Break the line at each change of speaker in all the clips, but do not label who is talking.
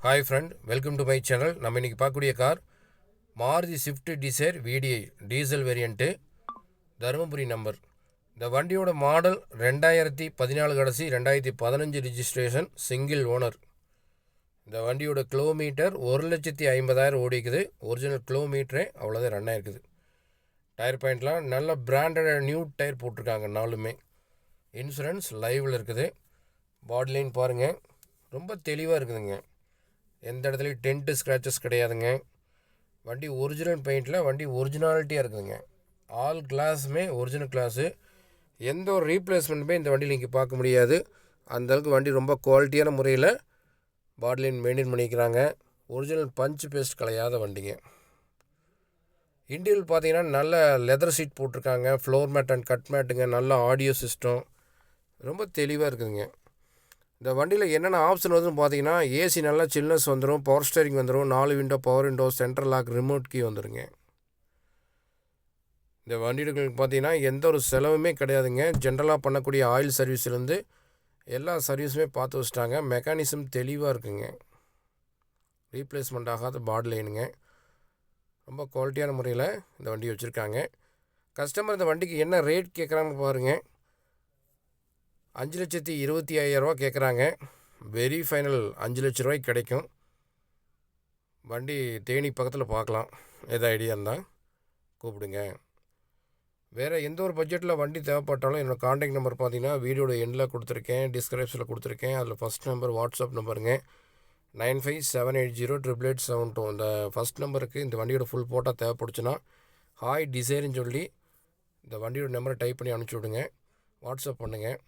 Hi friend, welcome to my channel. நம்ம இன்றைக்கி பார்க்கக்கூடிய car Maruti Swift desire VDI diesel variant, Dharmapuri number. இந்த வண்டியோட மாடல் 2014 கடைசி, 2015 ரிஜிஸ்ட்ரேஷன், சிங்கிள் ஓனர். இந்த வண்டியோட கிலோமீட்டர் 1,50,000 ஓடிக்குது. ஒரிஜினல் கிலோமீட்டரே அவ்வளோதான் ரன் ஆயிருக்குது. டயர் பாயிண்ட்லாம் நல்ல பிராண்டட் நியூ டயர் போட்டிருக்காங்க நாலுமே. இன்சூரன்ஸ் லைவில் இருக்குது. பாடி லைன் பாருங்கள், ரொம்ப தெளிவாக இருக்குதுங்க. எந்த இடத்துலையும் டென்ட்டு ஸ்க்ராச்சஸ் கிடையாதுங்க. வண்டி ஒரிஜினல் பெயிண்டில் வண்டி ஒரிஜினாலிட்டியாக இருக்குதுங்க. ஆல் கிளாஸுமே ஒரிஜினல் கிளாஸு. எந்த ஒரு ரீப்ளேஸ்மெண்ட்டுமே இந்த வண்டியில் இங்கே பார்க்க முடியாது. அந்தளவுக்கு வண்டி ரொம்ப குவாலிட்டியான முறையில் பாடிலைன் மெயின்டைன் பண்ணிக்கிறாங்க. ஒரிஜினல் பஞ்ச் பேஸ்ட் கலையாத வண்டிங்க. இன்டீரியல் பார்த்தீங்கன்னா நல்ல லெதர் சீட் போட்டிருக்காங்க. ஃப்ளோர் மேட் அண்ட் கட் மேட்டுங்க. நல்ல ஆடியோ சிஸ்டம், ரொம்ப தெளிவாக இருக்குதுங்க. இந்த வண்டியில் என்னென்ன ஆப்ஷன் வருதுன்னு பார்த்தீங்கன்னா, ஏசி நல்லா சில்னஸ் வந்துடும், பவர் ஸ்டேரிங் வந்துடும், 4 window power window, central lock, remote key வந்துடுங்க. இந்த வண்டிகளுக்கு பார்த்தீங்கன்னா எந்த ஒரு செலவுமே கிடையாதுங்க. ஜென்ரலாக பண்ணக்கூடிய ஆயில் சர்வீஸ்லேருந்து எல்லா சர்வீஸுமே பார்த்து வச்சுட்டாங்க. மெக்கானிசம் தெளிவாக இருக்குங்க. ரீப்ளேஸ்மெண்ட் ஆகாத பாடி லைனுங்க. ரொம்ப குவாலிட்டியான முறையில் இந்த வண்டி வச்சுருக்காங்க. கஸ்டமர் இந்த வண்டிக்கு என்ன ரேட் கேட்குறாங்கன்னு பாருங்கள். 5,25,000 கேட்குறாங்க. வெரி ஃபைனல் 5 லட்ச ரூபாய்க்கு கிடைக்கும். வண்டி தேனி பக்கத்தில் பார்க்கலாம். எதாவது ஐடியா இருந்தால் கூப்பிடுங்க. வேறு எந்த ஒரு பட்ஜெட்டில் வண்டி தேவைப்பட்டாலும் என்னோடய காண்டாக்ட் நம்பர் பார்த்தீங்கன்னா வீடியோட எண்டில் கொடுத்துருக்கேன், டிஸ்கிரிப்ஷனில் கொடுத்துருக்கேன். அதில் ஃபஸ்ட் நம்பர் வாட்ஸ்அப் நம்பருங்க 9578088872. இந்த ஃபஸ்ட் நம்பருக்கு இந்த வண்டியோட ஃபுல் ஃபோட்டோ தேவைப்படுச்சுன்னா ஹாய் டிசைர்னு சொல்லி இந்த வண்டியோட நம்பரை டைப் பண்ணி அனுப்பிச்சி விடுங்க. வாட்ஸ்அப் பண்ணுங்கள்.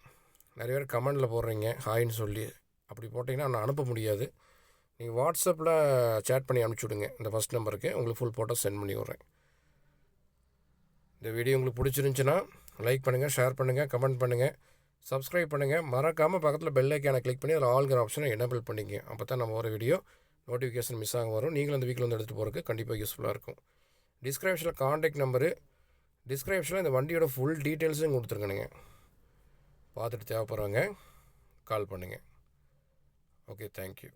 நிறைய பேர் கமெண்டில் போடுறீங்க ஹாய்ன்னு சொல்லி. அப்படி போட்டிங்கன்னா நான் அனுப்ப முடியாது. நீங்கள் வாட்ஸ்அப்பில் சேட் பண்ணி அனுப்பிச்சி விடுங்க. இந்த ஃபஸ்ட் நம்பருக்கு உங்களுக்கு ஃபுல் ஃபோட்டோ சென்ட் பண்ணி விட்றேன். இந்த வீடியோ உங்களுக்கு பிடிச்சிருந்துச்சின்னா லைக் பண்ணுங்கள், ஷேர் பண்ணுங்கள், கமெண்ட் பண்ணுங்கள், சப்ஸ்கிரைப் பண்ணுங்கள். மறக்காமல் பக்கத்தில் பெல் ஐக்கானை கிளிக் பண்ணி அதில் ஆல்கிற ஆப்ஷனை எனேபிள் பண்ணிங்க. அப்போ தான் நம்ம ஒரு வீடியோ நோட்டிஃபிகேஷன் மிஸ் ஆக வரும். நீங்களும் அந்த வீக்கில் வந்து எடுத்துகிட்டு போகிறதுக்கு கண்டிப்பாக யூஸ்ஃபுல்லாக இருக்கும். டிஸ்கிரிப்ஷனில் காண்டாக்ட் நம்பரு, டிஸ்கிரிப்ஷனில் இந்த வண்டியோட ஃபுல் டீட்டெயில்ஸும் கொடுத்துருக்கணுங்க. பார்த்துட்டு தேவைப்படுறவங்க கால் பண்ணுங்கள். Okay, thank you.